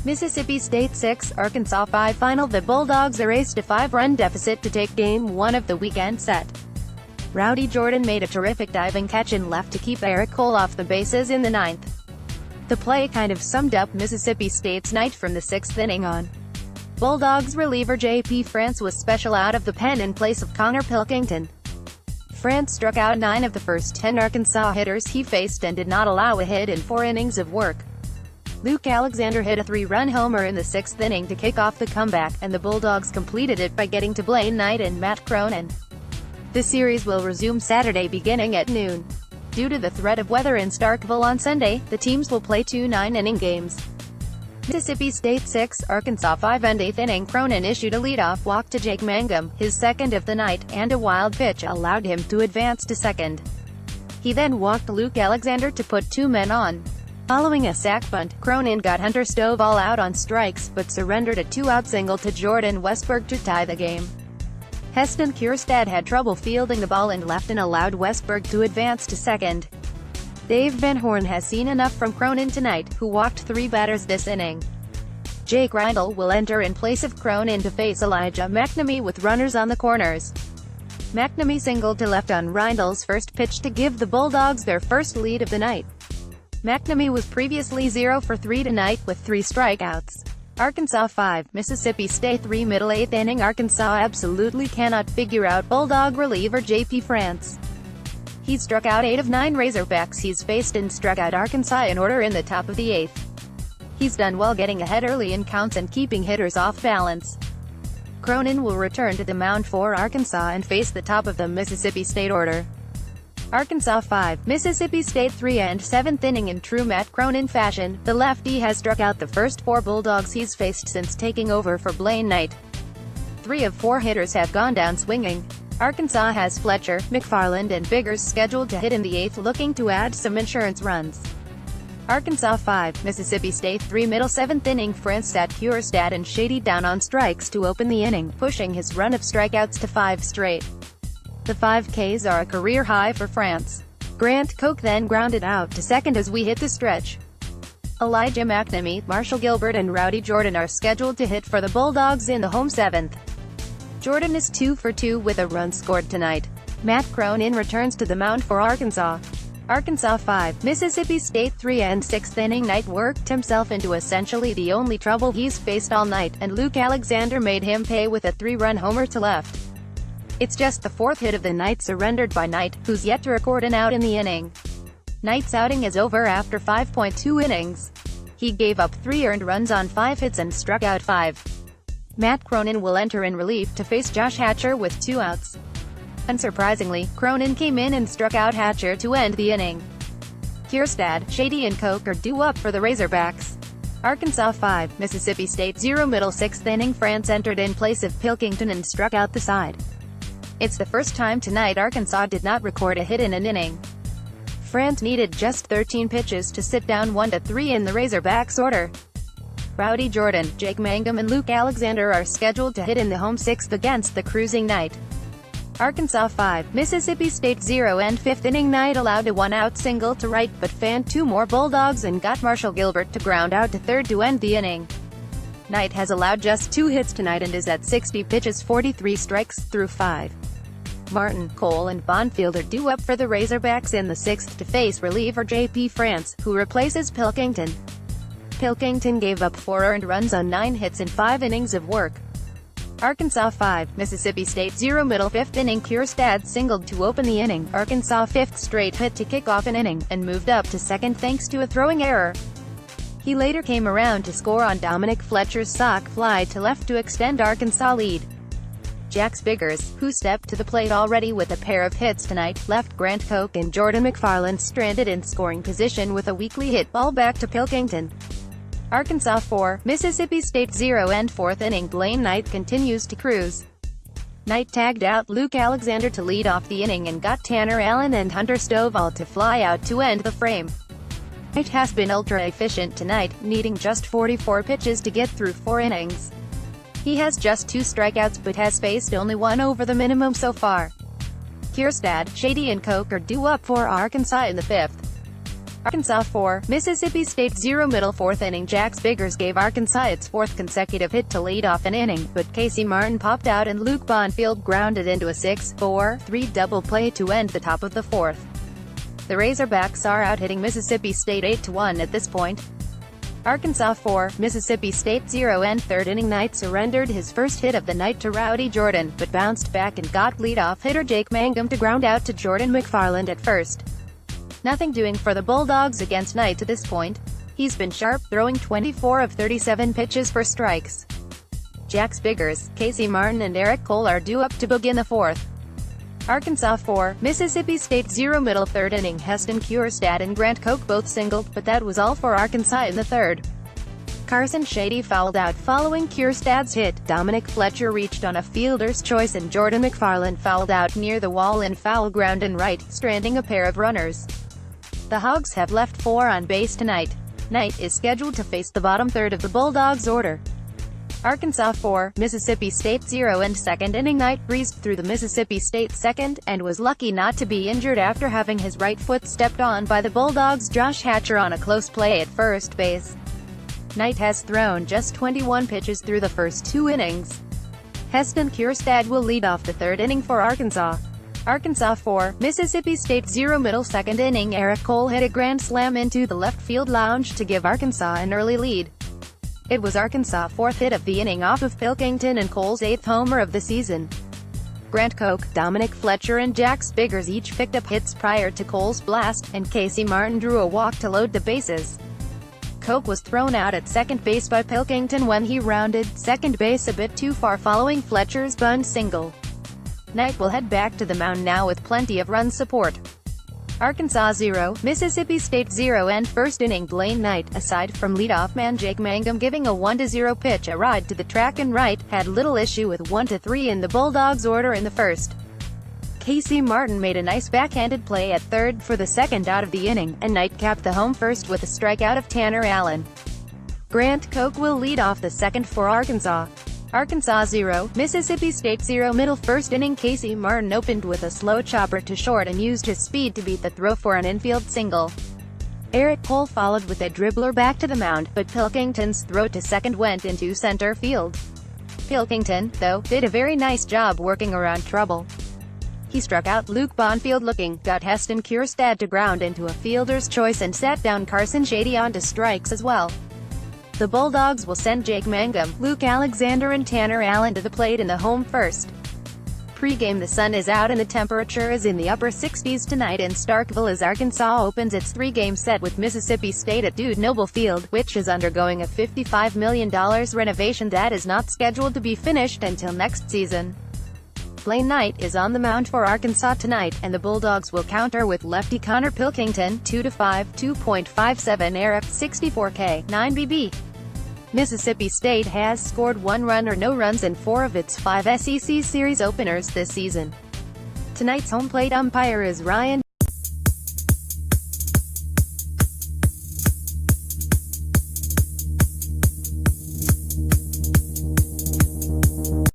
Mississippi State 6, Arkansas 5 final. The Bulldogs erased a 5-run deficit to take Game 1 of the weekend set. Rowdey Jordan made a terrific diving catch in left to keep Eric Cole off the bases in the 9th. The play kind of summed up Mississippi State's night from the 6th inning on. Bulldogs reliever J.P. France was special out of the pen in place of Konnor Pilkington. France struck out 9 of the first 10 Arkansas hitters he faced and did not allow a hit in 4 innings of work. Luke Alexander hit a 3-run homer in the 6th inning to kick off the comeback, and the Bulldogs completed it by getting to Blaine Knight and Matt Cronin. The series will resume Saturday beginning at noon. Due to the threat of weather in Starkville on Sunday, the teams will play 2 9-inning games. Mississippi State 6, Arkansas 5 and 8th inning. Cronin issued a leadoff walk to Jake Mangum, his second of the night, and a wild pitch allowed him to advance to second. He then walked Luke Alexander to put 2 men on. Following a sac bunt, Cronin got Hunter Stovall out on strikes, but surrendered a 2-out single to Jordan Westberg to tie the game. Heston Kjerstad had trouble fielding the ball and left and allowed Westberg to advance to second. Dave Van Horn has seen enough from Cronin tonight, who walked 3 batters this inning. Jake Reindl will enter in place of Cronin to face Elijah McNamee with runners on the corners. McNamee singled to left on Reindl's first pitch to give the Bulldogs their first lead of the night. McNamee was previously 0 for 3 tonight with 3 strikeouts. Arkansas 5, Mississippi State 3 middle 8th inning. Arkansas absolutely cannot figure out Bulldog reliever J.P. France. He struck out 8 of 9 Razorbacks he's faced and struck out Arkansas in order in the top of the 8th. He's done well getting ahead early in counts and keeping hitters off balance. Cronin will return to the mound for Arkansas and face the top of the Mississippi State order. Arkansas 5, Mississippi State 3 and 7th inning. In true Matt Cronin fashion, the lefty has struck out the first 4 Bulldogs he's faced since taking over for Blaine Knight. 3 of 4 hitters have gone down swinging. Arkansas has Fletcher, McFarland and Biggers scheduled to hit in the 8th, looking to add some insurance runs. Arkansas 5, Mississippi State 3 middle 7th inning. France sat Kjerstad and Shady down on strikes to open the inning, pushing his run of strikeouts to 5 straight. The 5 Ks are a career high for France. Grant Koch then grounded out to second as we hit the stretch. Elijah McNamee, Marshall Gilbert and Rowdey Jordan are scheduled to hit for the Bulldogs in the home 7th. Jordan is 2 for 2 with a run scored tonight. Matt Cronin returns to the mound for Arkansas. Arkansas 5, Mississippi State 3 and 6th inning. Knight worked himself into essentially the only trouble he's faced all night, and Luke Alexander made him pay with a 3-run homer to left. It's just the 4th hit of the night surrendered by Knight, who's yet to record an out in the inning. Knight's outing is over after 5.2 innings. He gave up 3 earned runs on 5 hits and struck out 5. Matt Cronin will enter in relief to face Josh Hatcher with 2 outs. Unsurprisingly, Cronin came in and struck out Hatcher to end the inning. Kjerstad, Shady and Koch are due up for the Razorbacks. Arkansas 5, Mississippi State 0 middle 6th inning. France entered in place of Pilkington and struck out the side. It's the first time tonight Arkansas did not record a hit in an inning. France needed just 13 pitches to sit down 1-3 in the Razorbacks order. Rowdey Jordan, Jake Mangum and Luke Alexander are scheduled to hit in the home 6th against the cruising Knight. Arkansas 5, Mississippi State 0 and 5th inning. Knight allowed a 1-out single to right but fanned 2 more Bulldogs and got Marshall Gilbert to ground out to third to end the inning. Knight has allowed just 2 hits tonight and is at 60 pitches 43 strikes through 5. Martin, Cole and Bonfield are due up for the Razorbacks in the 6th to face reliever J.P. France, who replaces Pilkington. Pilkington gave up 4 earned runs on 9 hits in 5 innings of work. Arkansas 5, Mississippi State 0 middle 5th inning. Kjerstad singled to open the inning, Arkansas 5th straight hit to kick off an inning, and moved up to second thanks to a throwing error. He later came around to score on Dominic Fletcher's sock fly to left to extend Arkansas' lead. Jax Biggers, who stepped to the plate already with a pair of hits tonight, left Grant Koch and Jordan McFarland stranded in scoring position with a weakly hit ball back to Pilkington. Arkansas 4, Mississippi State 0 and 4th inning. Blaine Knight continues to cruise. Knight tagged out Luke Alexander to lead off the inning and got Tanner Allen and Hunter Stovall to fly out to end the frame. Knight has been ultra-efficient tonight, needing just 44 pitches to get through 4 innings. He has just 2 strikeouts but has faced only 1 over the minimum so far. Kjerstad, Shady and Koch are due up for Arkansas in the 5th. Arkansas 4, Mississippi State 0. Middle fourth inning, Jax Biggers gave Arkansas its fourth consecutive hit to lead off an inning, but Casey Martin popped out and Luke Bonfield grounded into a 6-4-3 double play to end the top of the fourth. The Razorbacks are out hitting Mississippi State 8-1 at this point. Arkansas 4, Mississippi State 0. And third inning, Knight surrendered his first hit of the night to Rowdey Jordan, but bounced back and got leadoff hitter Jake Mangum to ground out to Jordan McFarland at first. Nothing doing for the Bulldogs against Knight to this point. He's been sharp, throwing 24 of 37 pitches for strikes. Jax Biggers, Casey Martin and Eric Cole are due up to begin the fourth. Arkansas 4, Mississippi State 0. Middle third inning, Heston Kjerstad and Grant Koch both singled, but that was all for Arkansas in the third. Carson Shady fouled out following Kjerstad's hit. Dominic Fletcher reached on a fielder's choice and Jordan McFarland fouled out near the wall in foul ground and right, stranding a pair of runners. The Hogs have left 4 on base tonight. Knight is scheduled to face the bottom third of the Bulldogs order. Arkansas 4, Mississippi State 0. And second inning, Knight breezed through the Mississippi State second, and was lucky not to be injured after having his right foot stepped on by the Bulldogs' Josh Hatcher on a close play at first base. Knight has thrown just 21 pitches through the first 2 innings. Heston Kjerstad will lead off the third inning for Arkansas. Arkansas 4, Mississippi State 0. Middle second inning, Eric Cole hit a grand slam into the left field lounge to give Arkansas an early lead. It was Arkansas' fourth hit of the inning off of Pilkington and Cole's 8th homer of the season. Grant Koch, Dominic Fletcher and Jax Biggers each picked up hits prior to Cole's blast, and Casey Martin drew a walk to load the bases. Koch was thrown out at second base by Pilkington when he rounded second base a bit too far following Fletcher's bunt single. Knight will head back to the mound now with plenty of run support. Arkansas 0, Mississippi State 0. And first inning, Blaine Knight, aside from leadoff man Jake Mangum giving a 1-0 pitch a ride to the track and right, had little issue with 1-3 in the Bulldogs order in the first. Casey Martin made a nice backhanded play at third for the second out of the inning, and Knight capped the home first with a strikeout of Tanner Allen. Grant Koch will lead off the second for Arkansas. Arkansas 0, Mississippi State 0. Middle first inning, Casey Martin opened with a slow chopper to short and used his speed to beat the throw for an infield single. Eric Cole followed with a dribbler back to the mound, but Pilkington's throw to second went into center field. Pilkington, though, did a very nice job working around trouble. He struck out Luke Bonfield looking, got Heston Kjerstad to ground into a fielder's choice and sat down Carson Shady onto strikes as well. The Bulldogs will send Jake Mangum, Luke Alexander and Tanner Allen to the plate in the home first. Pre-game, the sun is out and the temperature is in the upper 60s tonight in Starkville as Arkansas opens its 3-game set with Mississippi State at Dude Noble Field, which is undergoing a $55 million renovation that is not scheduled to be finished until next season. Blaine Knight is on the mound for Arkansas tonight, and the Bulldogs will counter with lefty Konnor Pilkington, 2-5, 2.57 ERA, 64K, 9 BB. Mississippi State has scored 1 run or no runs in 4 of its 5 SEC series openers this season. Tonight's home plate umpire is Ryan